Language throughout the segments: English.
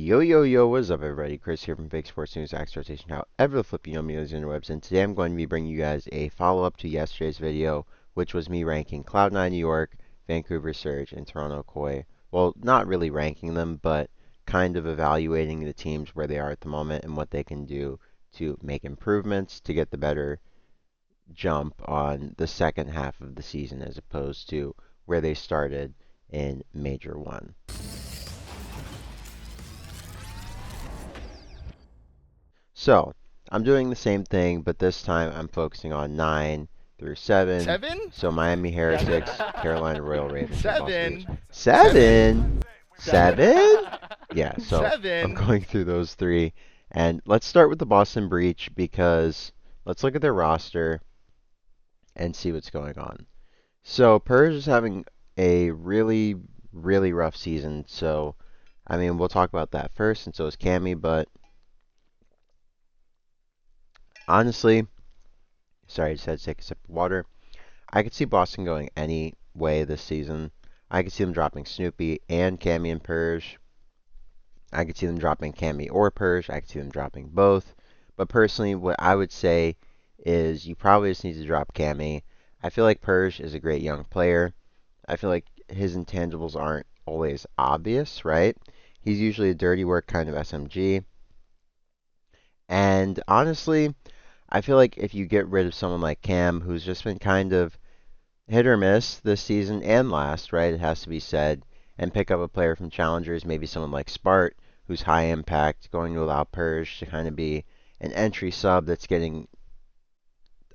Yo, yo, yo, what's up, everybody? Chris here from Big Sports News, X Rotation, however the flip you know me on the interwebs, and today I'm going to be bringing you guys a follow-up to yesterday's video, which was me ranking Cloud9 New York, Vancouver Surge, and Toronto Koi. Well, not really ranking them, but kind of evaluating the teams where they are at the moment and what they can do to make improvements to get the better jump on the second half of the season as opposed to where they started in Major 1. So, I'm doing the same thing, but this time I'm focusing on 9 through 7. 7? So, Miami Heretics, Carolina Royal Ravens, and Boston Thieves. 7? 7? 7? Yeah, so I'm 7? going through those three. And let's start with the Boston Breach because let's look at their roster and see what's going on. So, Purj is having a really, really rough season. So, I mean, we'll talk about that first, and so is Cammy, but honestly, sorry, I just had to take a sip of water. I could see Boston going any way this season. I could see them dropping Snoopy and Cammy and Purj. I could see them dropping Cammy or Purj. I could see them dropping both. But personally, what I would say is you probably just need to drop Cammy. I feel like Purj is a great young player. I feel like his intangibles aren't always obvious, right? He's usually a dirty work kind of SMG. And honestly, I feel like if you get rid of someone like Cam, who's just been kind of hit or miss this season and last, right? It has to be said, and pick up a player from challengers, maybe someone like Spart, who's high impact, going to allow Purj to kind of be an entry sub that's getting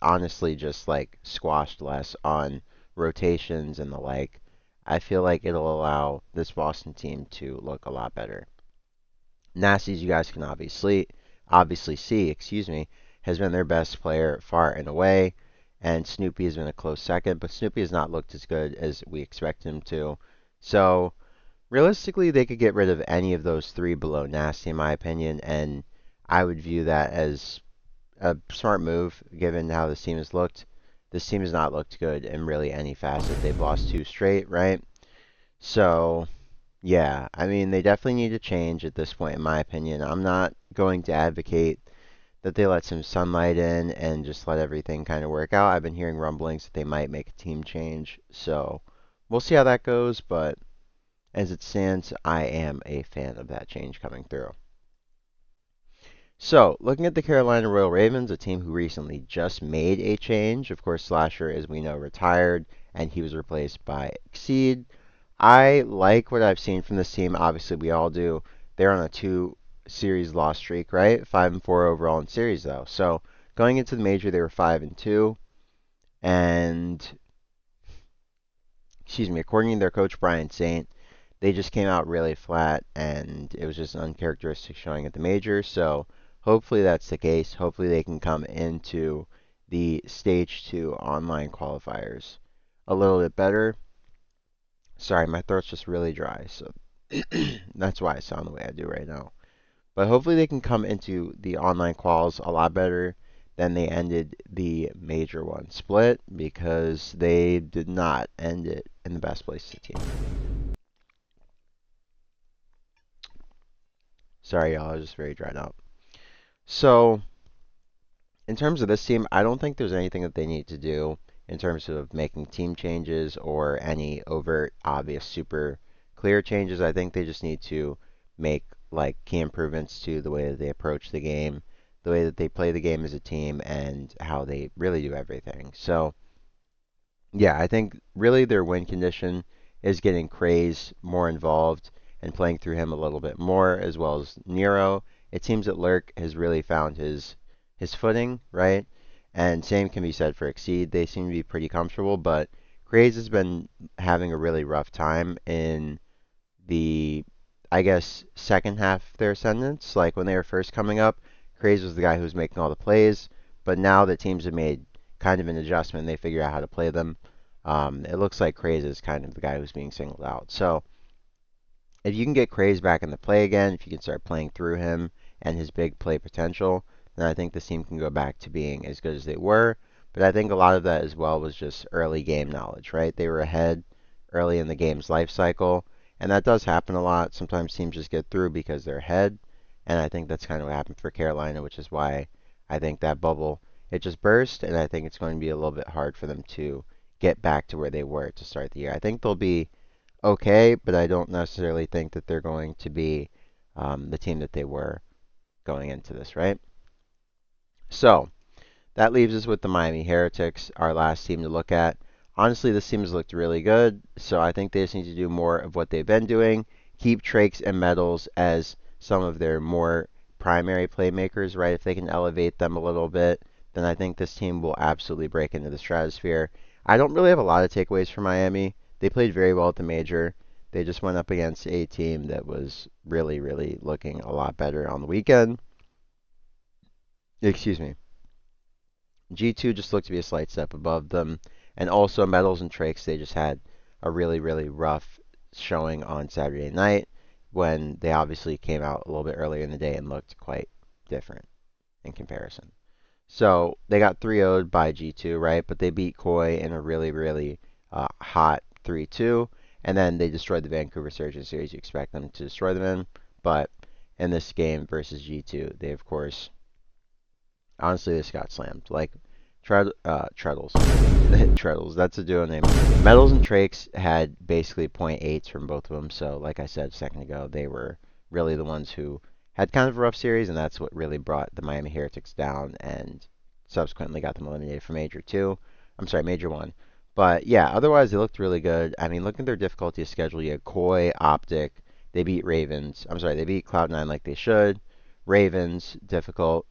honestly just like squashed less on rotations and the like. I feel like it'll allow this Boston team to look a lot better. Nasties, you guys can obviously see, has been their best player far and away, and Snoopy has been a close second, but Snoopy has not looked as good as we expect him to. So, realistically, they could get rid of any of those three below Nasty, in my opinion, and I would view that as a smart move, given how this team has looked. This team has not looked good in really any facet. They've lost 2 straight, right? So, yeah, I mean, they definitely need to change at this point, in my opinion. I'm not going to advocate that they let some sunlight in and just let everything kind of work out. I've been hearing rumblings that they might make a team change, so we'll see how that goes, but as it stands, I am a fan of that change coming through. So, looking at the Carolina Royal Ravens, a team who recently just made a change. Of course, Slasher, as we know, retired, and he was replaced by Exceed. I like what I've seen from this team. Obviously, we all do. They're on a 2 series loss streak, right? 5-4 overall in series, though. So going into the major, they were 5-2, and according to their coach Brian Saint, they just came out really flat, and it was just an uncharacteristic showing at the major. So hopefully that's the case. Hopefully they can come into the stage 2 online qualifiers a little bit better. Sorry, my throat's just really dry, so that's why I sound the way I do right now. But hopefully they can come into the online quals a lot better than they ended the major 1 split, because they did not end it in the best place to team. Sorry, y'all, I was just very dried out. So, in terms of this team, I don't think there's anything that they need to do in terms of making team changes or any overt, obvious, super clear changes. I think they just need to make like key improvements to the way that they approach the game, the way that they play the game as a team, and how they really do everything. So, yeah, I think really their win condition is getting Craze more involved and playing through him a little bit more, as well as Nero. It seems that Lurk has really found his footing, right? And same can be said for Exceed. They seem to be pretty comfortable, but Craze has been having a really rough time in the, I guess, second half of their ascendance. Like when they were first coming up, Craze was the guy who was making all the plays, but now that teams have made kind of an adjustment, they figure out how to play them. It looks like Craze is kind of the guy who's being singled out. So if you can get Craze back in the play again, if you can start playing through him and his big play potential, then I think this team can go back to being as good as they were. But I think a lot of that as well was just early game knowledge, right? They were ahead early in the game's life cycle, And that does happen a lot. Sometimes teams just get through because they're ahead. And I think that's kind of what happened for Carolina, which is why I think that bubble, it just burst. And I think it's going to be a little bit hard for them to get back to where they were to start the year. I think they'll be okay, but I don't necessarily think that they're going to be the team that they were going into this, right? So that leaves us with the Miami Heretics, our last team to look at. Honestly, this team has looked really good, so I think they just need to do more of what they've been doing. Keep Trakes and Metals as some of their more primary playmakers, right? If they can elevate them a little bit, then I think this team will absolutely break into the stratosphere. I don't really have a lot of takeaways for Miami. They played very well at the major. They just went up against a team that was really, really looking a lot better on the weekend. Excuse me. G2 just looked to be a slight step above them. And also Metals and Trakes, they just had a really, really rough showing on Saturday night when they obviously came out a little bit earlier in the day and looked quite different in comparison. So they got 3-0'd by G2, right? But they beat Koi in a really, really hot 3-2. And then they destroyed the Vancouver Surge in series you expect them to destroy them in. But in this game versus G2, they, of course, honestly, this got slammed. Like, Treadles. Treadles, that's a duo name. Metals and Trakes had basically .8s from both of them, so like I said a second ago, they were really the ones who had kind of a rough series, and that's what really brought the Miami Heretics down and subsequently got them eliminated from Major 2. I'm sorry, Major 1. But yeah, otherwise they looked really good. I mean, look at their difficulty of schedule. You had Koi, Optic, they beat Ravens. I'm sorry, they beat Cloud9 like they should. Ravens, difficult.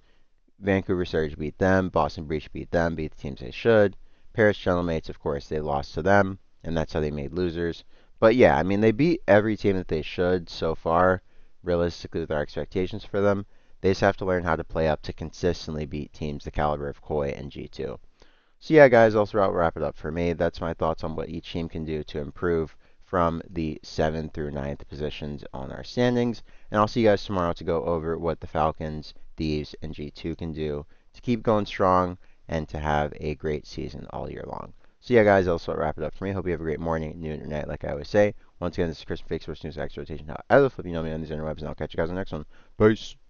Vancouver Surge beat them. Boston Breach beat them. Beat the teams they should. Paris Gentlemates, of course, they lost to them, and that's how they made losers. But yeah, I mean, they beat every team that they should so far, realistically, with our expectations for them. They just have to learn how to play up to consistently beat teams the caliber of Koi and G2. So yeah, guys, I'll wrap it up for me. That's my thoughts on what each team can do to improve from the 7th through 9th positions on our standings. And I'll see you guys tomorrow to go over what the Falcons, Thieves, and G2 can do to keep going strong and to have a great season all year long. So yeah, guys, I'll wrap it up for me. Hope you have a great morning, noon, or night, like I always say. Once again, this is Chris from Fake Sports News X Rotation. However, flip you know me on these interwebs, and I'll catch you guys on the next one. Peace.